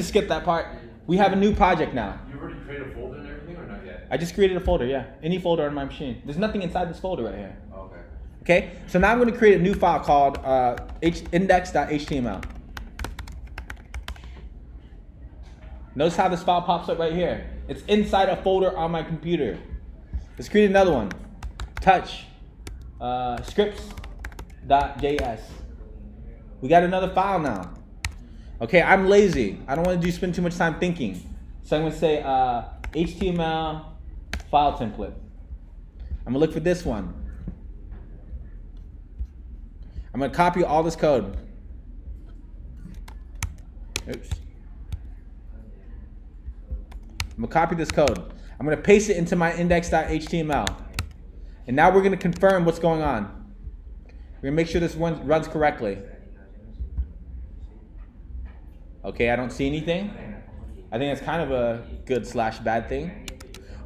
skip that part. We have a new project now. You already created a folder and everything, or not yet? I just created a folder, yeah. Any folder on my machine. There's nothing inside this folder right here. Okay. Okay, so now I'm going to create a new file called index.html. Notice how this file pops up right here. It's inside a folder on my computer. Let's create another one. Touch scripts.js. We got another file now. Okay, I'm lazy. I don't want to spend too much time thinking. So I'm going to say HTML file template. I'm going to look for this one. I'm going to copy all this code. Oops. I'm going to copy this code. I'm going to paste it into my index.html. And now we're going to confirm what's going on. We're going to make sure this one runs correctly. Okay, I don't see anything. I think that's kind of a good / bad thing.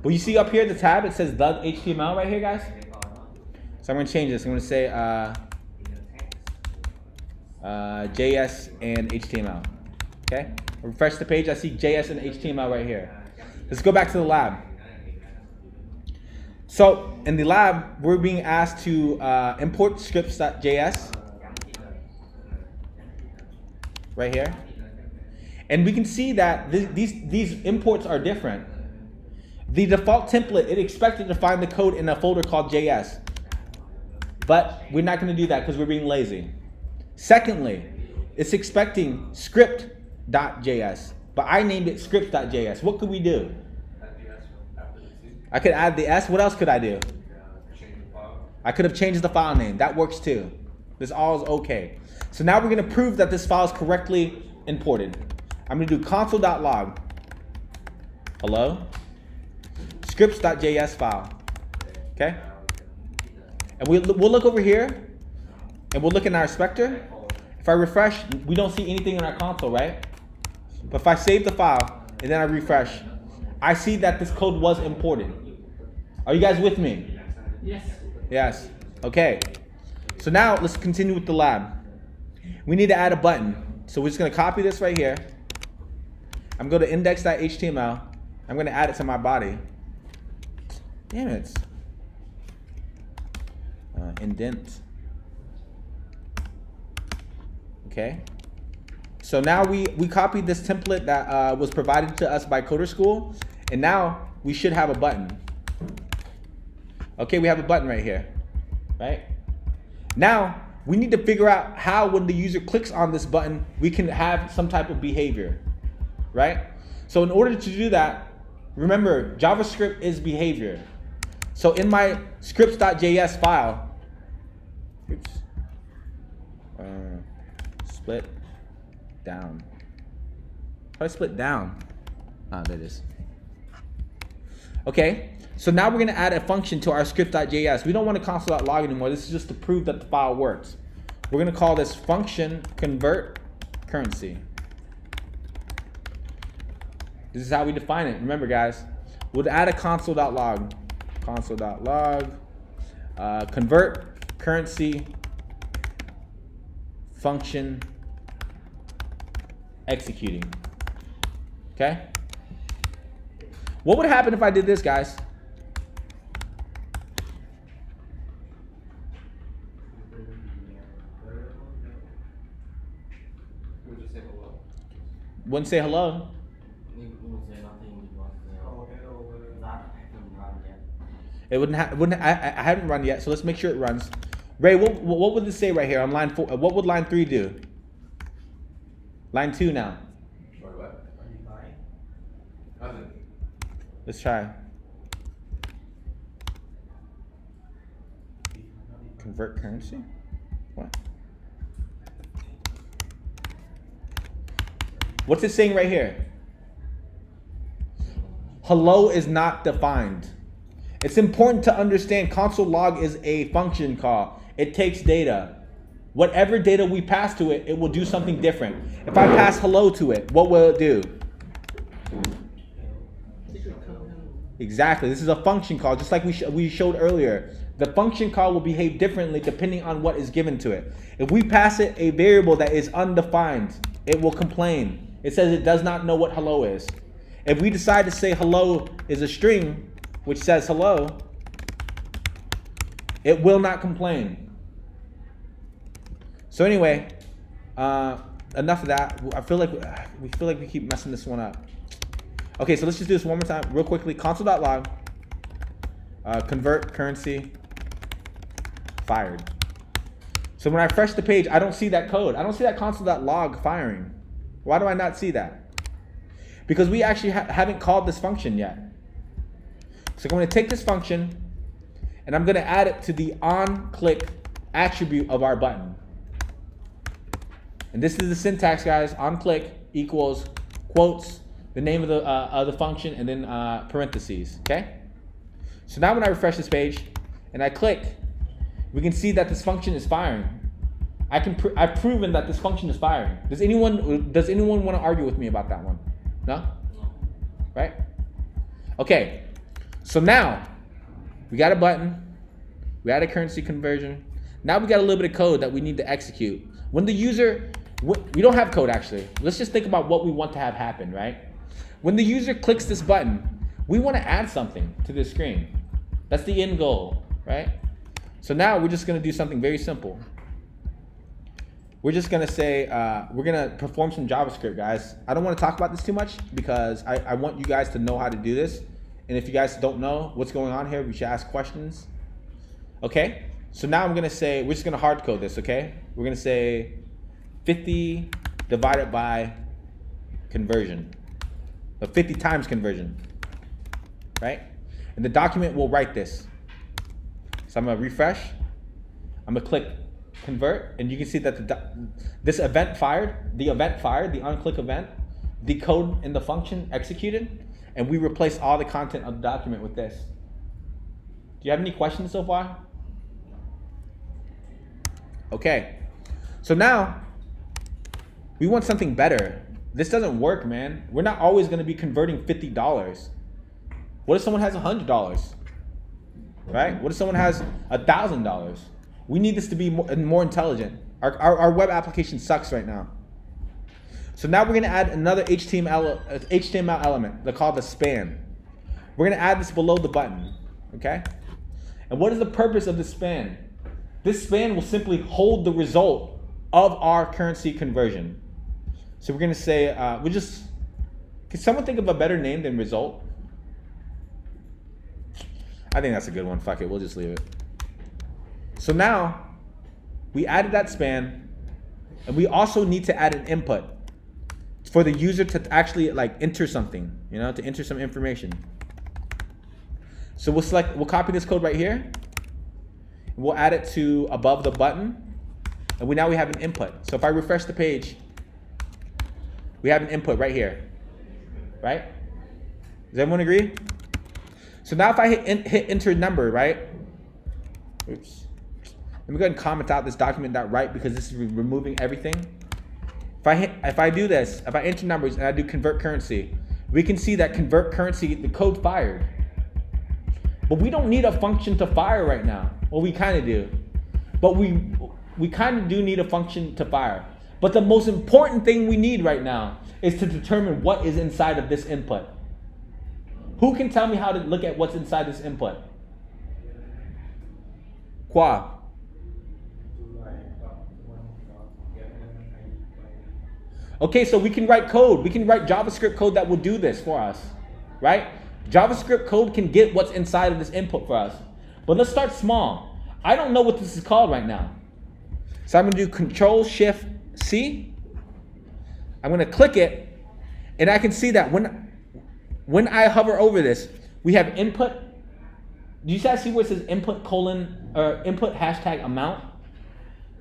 But you see up here at the tab, it says the HTML right here, guys. So I'm going to change this. I'm going to say JS and HTML. Okay, refresh the page. I see JS and HTML right here. Let's go back to the lab. So in the lab, we're being asked to import scripts.js right here. And we can see that these imports are different. The default template, it expected to find the code in a folder called JS. But we're not going to do that because we're being lazy. Secondly, it's expecting script.js. But I named it scripts.js. What could we do? I could add the S. What else could I do? I could have changed the file name. That works too. This all is okay. So now we're going to prove that this file is correctly imported. I'm going to do console.log. Hello? Scripts.js file. Okay? And we'll look over here, and we'll look in our inspector. If I refresh, we don't see anything in our console, right? But if I save the file, and then I refresh, I see that this code was imported. Are you guys with me? Yes. Yes. Okay. So now let's continue with the lab. We need to add a button. So we're just going to copy this right here. I'm going to go to index.html. I'm going to add it to my body. Damn it. Indent. Okay. So now we copied this template that was provided to us by CoderSchool, and now we should have a button. Okay, we have a button right here, right? Now we need to figure out how, when the user clicks on this button, we can have some type of behavior, right? So in order to do that, remember, JavaScript is behavior. So in my scripts.js file, oops, split down. How do I split down? Ah, there it is. Okay, so now we're going to add a function to our script.js. We don't want to console.log anymore. This is just to prove that the file works. We're going to call this function convert currency. This is how we define it. Remember, guys, we'll add a console.log. Console.log convert currency function executing. Okay? What would happen if I did this, guys? We'll just say hello. Wouldn't say hello. It wouldn't. I haven't run yet, so let's make sure it runs. Ray, what would this say right here on line 4? What would line 3 do? Line 2 now. Sorry, what? Nothing. Let's try. Convert currency? What? What's it saying right here? Hello is not defined. It's important to understand console log is a function call. It takes data. Whatever data we pass to it, it will do something different. If I pass hello to it, what will it do? Exactly. This is a function call, just like we showed earlier. The function call will behave differently depending on what is given to it. If we pass it a variable that is undefined, it will complain. It says it does not know what hello is. If we decide to say hello is a string, which says hello, it will not complain. So anyway, enough of that. I feel like we keep messing this one up. Okay, so let's just do this one more time, real quickly. Console.log, convert currency, fired. So when I refresh the page, I don't see that code. I don't see that console.log firing. Why do I not see that? Because we actually haven't called this function yet. So I'm going to take this function and I'm going to add it to the onClick attribute of our button. And this is the syntax, guys. OnClick equals quotes, the name of the function, and then parentheses, okay? So now when I refresh this page and I click, we can see that this function is firing. I've proven that this function is firing. Does anyone want to argue with me about that one? No? Right? Okay. So now we got a button, we had a currency conversion. Now we got a little bit of code that we need to execute. When the user, we don't have code actually. Let's just think about what we want to have happen, right? When the user clicks this button, we want to add something to this screen. That's the end goal, right? So now we're just going to do something very simple. We're just going to say, we're going to perform some JavaScript, guys. I don't want to talk about this too much because I want you guys to know how to do this. And if you guys don't know what's going on here, we should ask questions. Okay? So now I'm going to say, we're just going to hard code this, okay? We're going to say 50 divided by conversion. 50 times conversion, right? And the document will write this. So I'm going to refresh. I'm going to click convert, and you can see that this event fired, the onClick event, the code in the function executed, and we replace all the content of the document with this. Do you have any questions so far? Okay. So now we want something better. This doesn't work, man. We're not always going to be converting $50. What if someone has $100? Right? What if someone has $1,000? We need this to be more intelligent. Our web application sucks right now. So now we're going to add another HTML element. They're called the span. We're going to add this below the button. Okay? And what is the purpose of the span? This span will simply hold the result of our currency conversion. So we're going to say, can someone think of a better name than result? I think that's a good one. Fuck it, we'll just leave it. So now, we added that span, and we also need to add an input for the user to actually enter something, to enter some information. So we'll copy this code right here, and we'll add it to above the button, and now we have an input. So if I refresh the page, we have an input right here, right? Does everyone agree? So now if I hit enter number, right? Oops. Let me go ahead and comment out this document.write because this is removing everything. If I do this, if I enter numbers and I do convert currency, we can see that convert currency, the code fired. But we don't need a function to fire right now. Well, we kind of do. But we kind of do need a function to fire. But the most important thing we need right now is to determine what is inside of this input. Who can tell me how to look at what's inside this input? Qua. Okay, so we can write code. We can write JavaScript code that will do this for us, right? JavaScript code can get what's inside of this input for us. But let's start small. I don't know what this is called right now. So I'm going to do Control-Shift-C. I'm going to click it, and I can see that when I hover over this, we have input. Do you guys see where it says input hashtag amount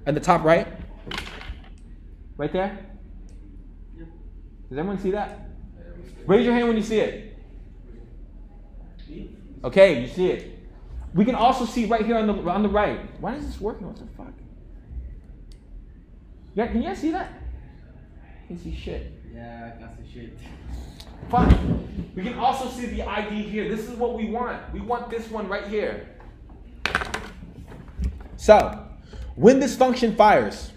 at the top right? Right there? Does everyone see that? Raise your hand when you see it. Okay, you see it. We can also see right here on the right. Why is this working? What the fuck? Yeah, can you guys see that? I can see shit. Yeah, I can see shit. Fuck. We can also see the ID here. This is what we want. We want this one right here. So, when this function fires,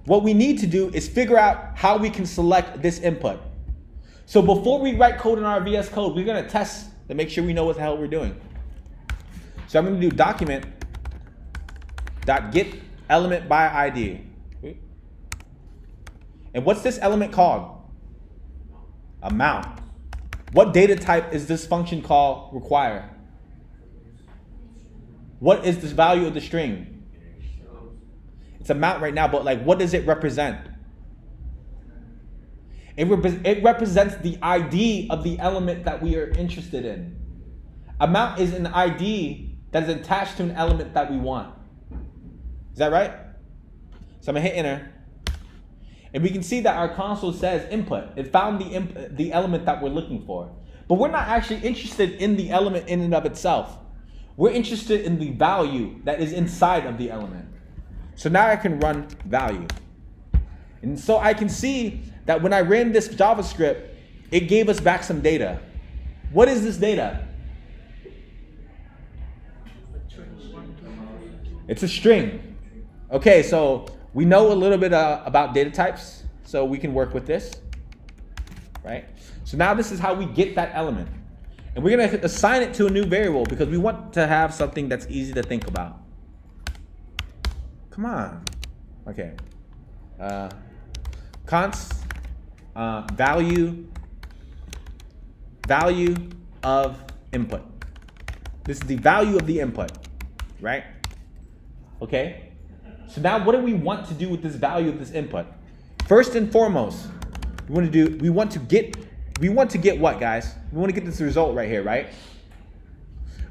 what we need to do is figure out how we can select this input. So before we write code in our VS Code, we're going to test to make sure we know what the hell we're doing. So I'm going to do document.getElementById. And what's this element called? Amount. What data type is this function call require? What is the value of the string? It's amount right now, but like, what does it represent? It represents the ID of the element that we are interested in. Amount is an ID that is attached to an element that we want. Is that right? So I'm gonna hit enter. And we can see that our console says input. It found the element that we're looking for. But we're not actually interested in the element in and of itself. We're interested in the value that is inside of the element. So now I can run value. And so I can see that when I ran this JavaScript, it gave us back some data. What is this data? It's a string. Okay, so we know a little bit about data types, so we can work with this, right? So now this is how we get that element. And we're gonna assign it to a new variable because we want to have something that's easy to think about. Come on. Okay. Const value of input. This is the value of the input, right? Okay. So now what do we want to do with this value of this input? First and foremost, we want to get what, guys? We want to get this result right here, right?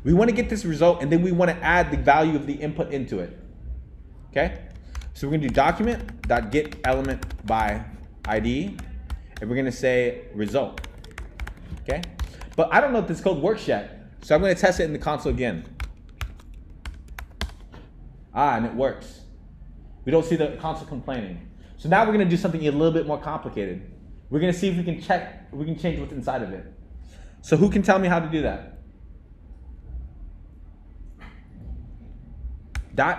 We want to get this result, and then we want to add the value of the input into it. Okay? So we're going to do document.getElementById, and we're going to say result. Okay? But I don't know if this code works yet, so I'm going to test it in the console again. And it works. We don't see the console complaining. So now we're going to do something a little bit more complicated. We're going to see if we can change what's inside of it. So who can tell me how to do that?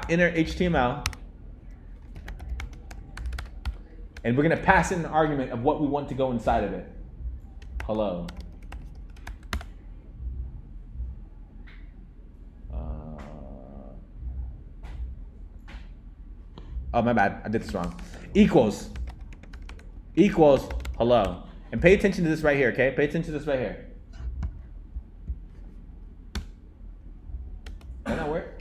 .inner HTML. And we're going to pass in an argument of what we want to go inside of it. Hello. Oh, my bad. I did this wrong. Equals hello. And pay attention to this right here, okay? Pay attention to this right here. Does that work?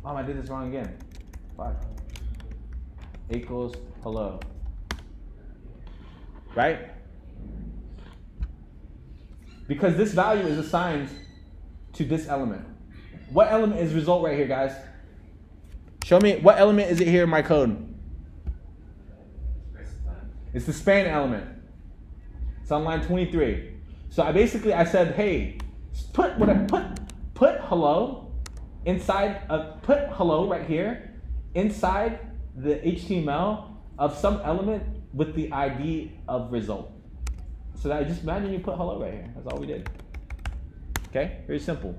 Oh, I did this wrong again. Fuck. Equals hello. Right? Because this value is assigned to this element. What element is result right here, guys? Show me, what element is it here in my code? It's the span element. It's on line 23. So I said, hey, put hello inside of, put hello right here inside the HTML of some element with the ID of result. So that just imagine you put hello right here. That's all we did. Okay, very simple.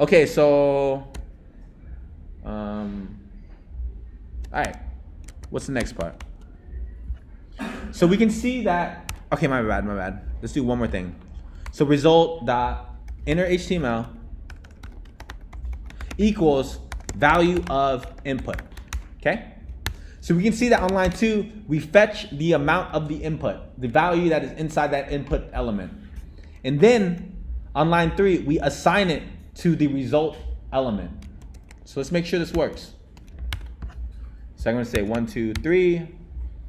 Okay, so, all right, what's the next part? So we can see that, okay, my bad. Let's do one more thing. So result.inner HTML equals value of input, okay? So we can see that on line 2, we fetch the amount of the input, the value that is inside that input element. And then on line 3, we assign it to the result element. So let's make sure this works. So I'm going to say 1, 2, 3,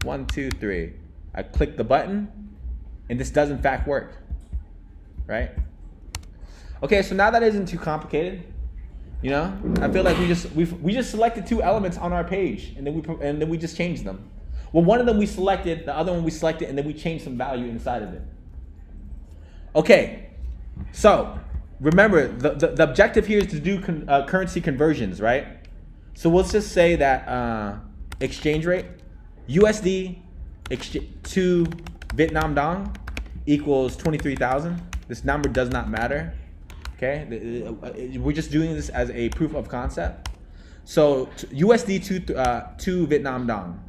1, 2, 3. I click the button, and this does in fact work, right? Okay, so now that isn't too complicated. You know, I feel like we just selected 2 elements on our page, and then we just changed them. Well, one of them we selected, the other one we selected, and then we changed some value inside of it. Okay, so remember the objective here is to do currency conversions, right? So let's just say that exchange rate USD to Vietnam Dong equals 23,000. This number does not matter. Okay, we're just doing this as a proof of concept. So USD to Vietnam Dong,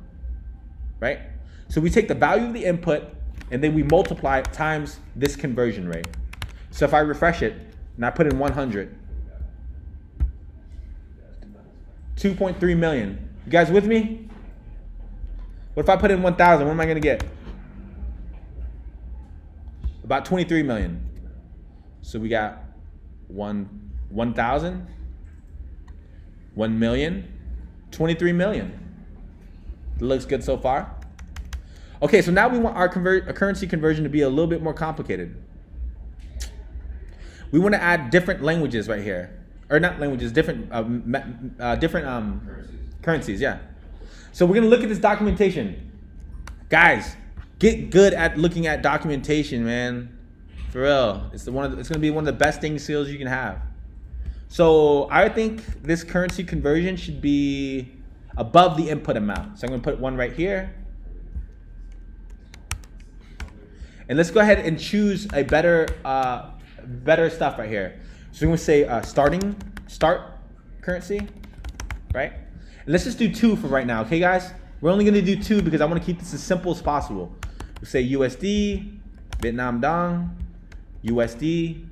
right? So we take the value of the input and then we multiply it times this conversion rate. So if I refresh it and I put in 100, 2.3 million. You guys with me? What if I put in 1,000? What am I going to get? About 23 million. So we got 1,000, 1 million, 23 million. It looks good so far. Okay, so now we want our currency conversion to be a little bit more complicated. We want to add different languages right here, or not languages, different currencies. Yeah. So we're gonna look at this documentation, guys. Get good at looking at documentation, man. For real, it's gonna be one of the best skills you can have. So I think this currency conversion should be above the input amount. So I'm gonna put one right here. And let's go ahead and choose a better stuff right here. So we're gonna say start currency, right? And let's just do 2 for right now, okay, guys? We're only gonna do 2 because I want to keep this as simple as possible. We'll say USD, Vietnam Dong, USD,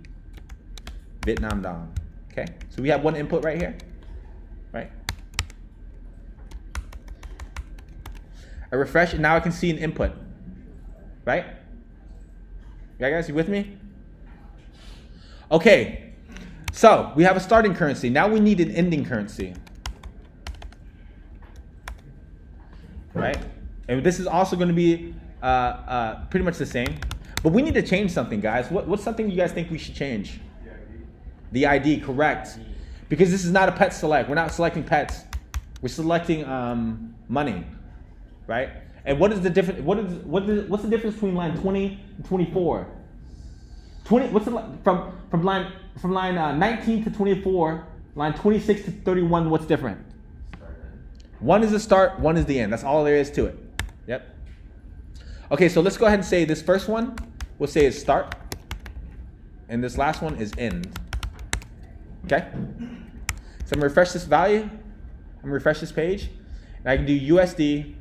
Vietnam Dong. Okay, so we have one input right here, right? I refresh and now I can see an input, right? Yeah, guys, you with me? Okay, so we have a starting currency. Now we need an ending currency, right? And this is also going to be pretty much the same. But we need to change something, guys. What's something you guys think we should change? The ID, correct. Because this is not a pet select. We're not selecting pets. We're selecting money, right? And what is the difference? What's the difference between line 20 and 24? 20. What's the from line 19 to 24? Line 26 to 31. What's different? One is the start. One is the end. That's all there is to it. Yep. Okay, so let's go ahead and say this first one. We'll say is start, and this last one is end. Okay. So I'm gonna refresh this value. I'm gonna refresh this page, and I can do USD.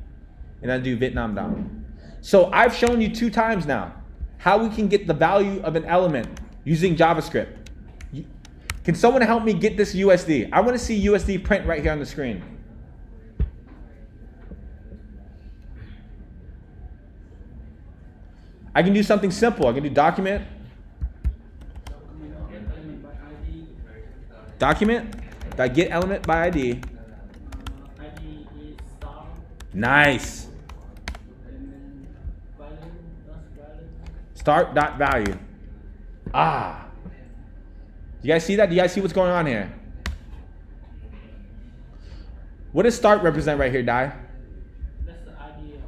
And I do Vietnam Dong. So I've shown you 2 times now how we can get the value of an element using JavaScript. Can someone help me get this USD? I want to see USD print right here on the screen. I can do something simple. I can do document. Get element by ID. Nice. Start.value. Ah. You guys see that? Do you guys see what's going on here? What does start represent right here, Dai? That's the ID of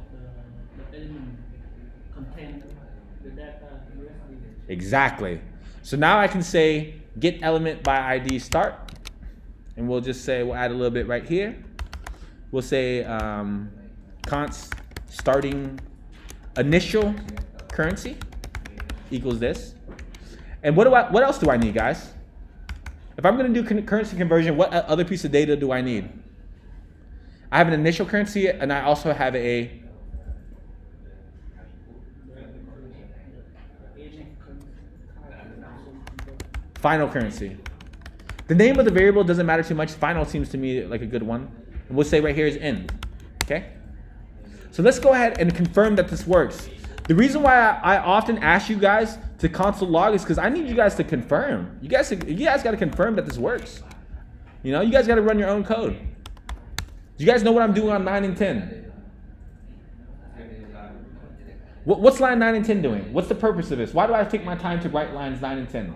the element contained the data USD. Exactly. So now I can say get element by ID start. And we'll just say, we'll add a little bit right here. We'll say const starting initial currency equals this. And what else do I need, guys? If I'm going to do currency conversion, what other piece of data do I need? I have an initial currency, and I also have a final currency. The name of the variable doesn't matter too much. Final seems to me like a good one. And we'll say right here is end. Okay? So let's go ahead and confirm that this works. The reason why I often ask you guys to console log is because I need you guys to confirm. You guys got to confirm that this works. You know, you guys got to run your own code. Do you guys know what I'm doing on 9 and 10? What's line 9 and 10 doing? What's the purpose of this? Why do I take my time to write lines 9 and 10?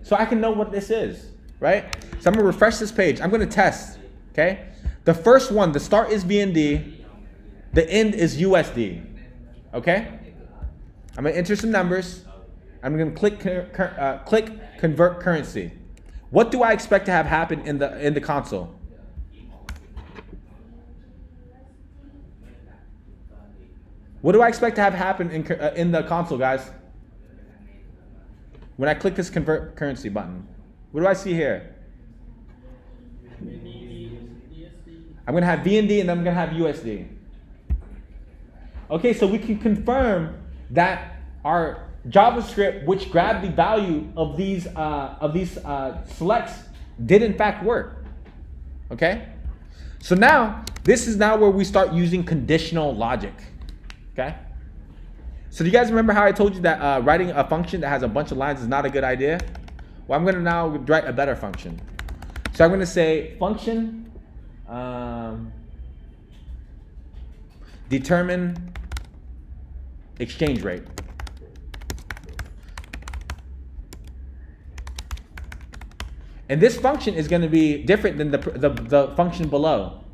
So I can know what this is, right? So I'm going to refresh this page. I'm going to test, okay? The first one, the start is BND. The end is USD, okay? I'm going to enter some numbers. I'm going to click convert currency. What do I expect to have happen in the console? What do I expect to have happen in the console, guys? when I click this convert currency button, what do I see here? I'm going to have VND and then I'm going to have USD. Okay, so we can confirm that our JavaScript, which grabbed the value of these selects, did in fact work. Okay, so now this is now where we start using conditional logic. Okay, so do you guys remember how I told you that writing a function that has a bunch of lines is not a good idea? Well, I'm going to now write a better function. So I'm going to say function determine exchange rate. And this function is going to be different than the function below.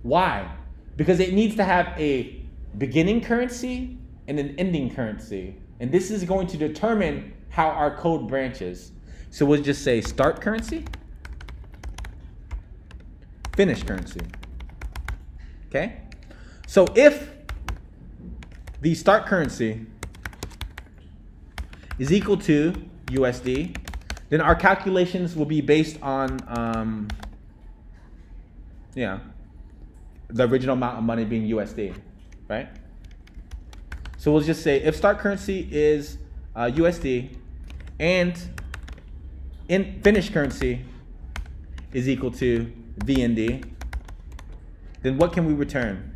Why? Because it needs to have a beginning currency and an ending currency. And this is going to determine how our code branches. So we'll just say start currency, finish currency. Okay? So if the start currency is equal to USD, then our calculations will be based on the original amount of money being USD, right? So we'll just say if start currency is USD and in finish currency is equal to VND, then what can we return?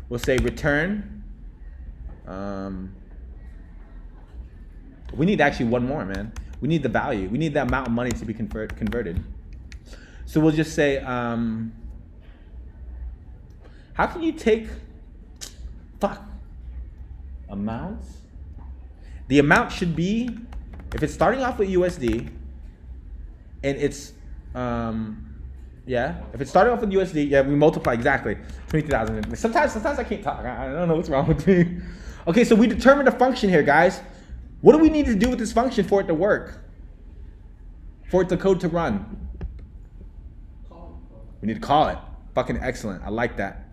We'll say return. We need actually one more, man. We need the value. We need the amount of money to be converted. So we'll just say, how can you take, amounts? The amount should be, if it's starting off with USD, and it's, if it's starting off with USD, we multiply exactly 23,000. Sometimes I can't talk. I don't know what's wrong with me. Okay, so we determined a function here, guys. What do we need to do with this function for it to work? For it, the code to run? We need to call it. Fucking excellent. I like that.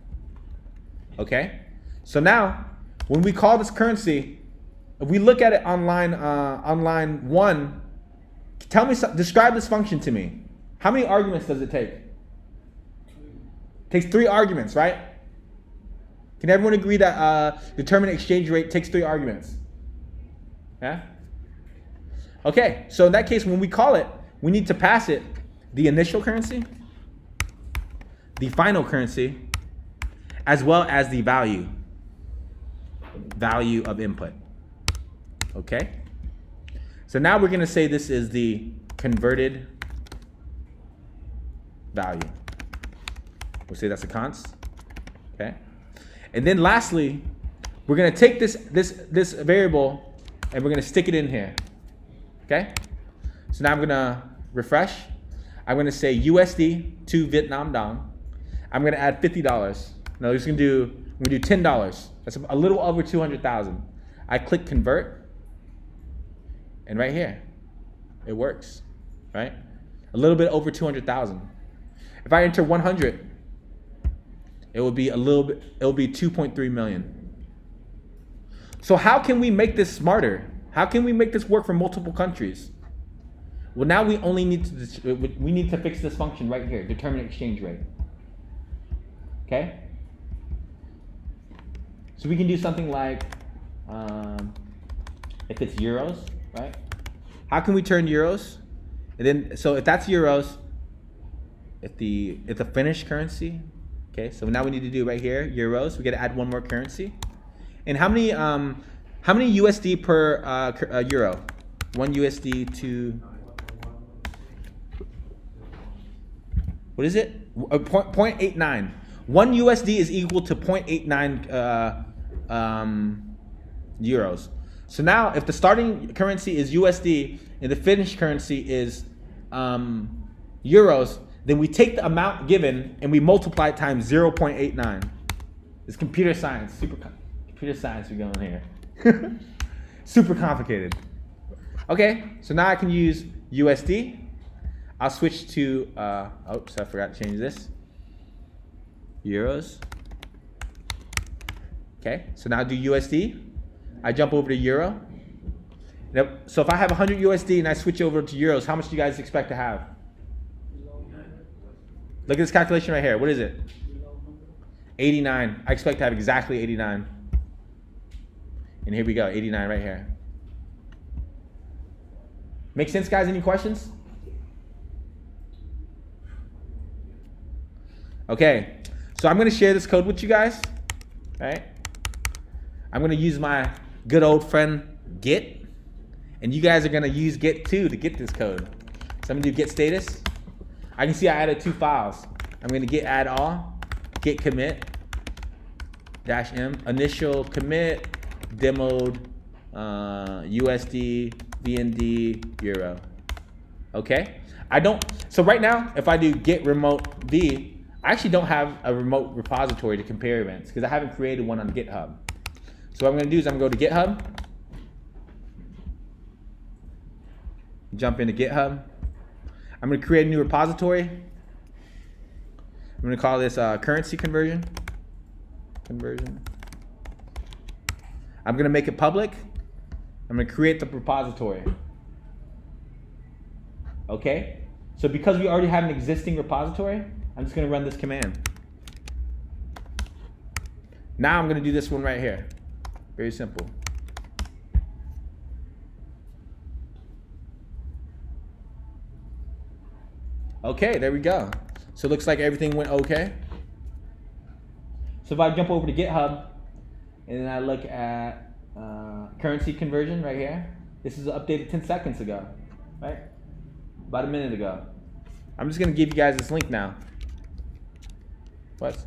Okay? So now, when we call this currency, if we look at it on line 1, describe this function to me. How many arguments does it take? It takes 3 arguments, right? Can everyone agree that determine exchange rate takes 3 arguments? Yeah? Okay, so in that case, when we call it, we need to pass it the initial currency, the final currency, as well as the value of input. Okay? So now we're going to say this is the converted value. We'll say that's a const. Okay? And then lastly, we're going to take this variable and we're going to stick it in here. Okay? So now I'm going to refresh. I'm going to say USD to Vietnam Dong. I'm going to add $50. Now we're going to do $10. That's a little over 200,000. I click convert. And right here, it works, right? A little bit over 200,000. If I enter 100, it will be 2.3 million. So how can we make this smarter? How can we make this work for multiple countries? Well, now we only need to fix this function right here, determine exchange rate. Okay? So we can do something like, if it's euros, right? How can we turn euros? And then, so if that's euros, if the Finnish currency, okay, so now we need to do right here, euros, we got to add one more currency. And how many USD per euro? 1 USD to, what is it? 0.89. 1 USD is equal to 0.89 euros. So now if the starting currency is USD and the Finnish currency is euros, then we take the amount given and we multiply it times 0.89. It's computer science, computer science we're going here. Super complicated. Okay, so now I can use USD. I'll switch to, oops, I forgot to change this. Euros. Okay, so now do USD. I jump over to Euro. So if I have 100 USD and I switch over to euros, how much do you guys expect to have? Look at this calculation right here. What is it? 89. I expect to have exactly 89. And here we go, 89 right here. Make sense, guys? Any questions? Okay, so I'm going to share this code with you guys, right? I'm going to use my good old friend Git, and you guys are going to use Git too to get this code. So I'm going to do Git status. I can see I added 2 files. I'm going to git add all, git commit, -m, initial commit, demoed, USD, VND, euro. Okay? So right now, if I do git remote v, I actually don't have a remote repository to compare events because I haven't created one on GitHub. So what I'm going to do is I'm going to go to GitHub, jump into GitHub. I'm going to create a new repository. I'm going to call this currency conversion. I'm going to make it public. I'm going to create the repository. Okay? So because we already have an existing repository, I'm just going to run this command. Now I'm going to do this one right here. Very simple. Okay, there we go. So it looks like everything went okay. So if I jump over to GitHub and then I look at currency conversion right here, this is updated 10 seconds ago, right? About a minute ago. I'm just going to give you guys this link now. What?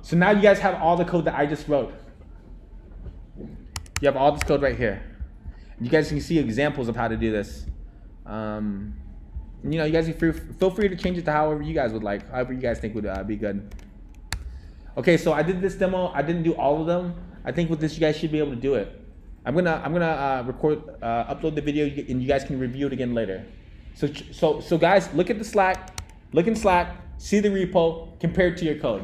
So now you guys have all the code that I just wrote. You have all this code right here. You guys can see examples of how to do this. You know, you guys feel free to change it to however you guys would like, however you guys think would be good. Okay, so I did this demo. I didn't do all of them. I think with this, you guys should be able to do it. I'm gonna record, upload the video, and you guys can review it again later. So guys, look at the Slack, look in Slack, see the repo, compare it to your code.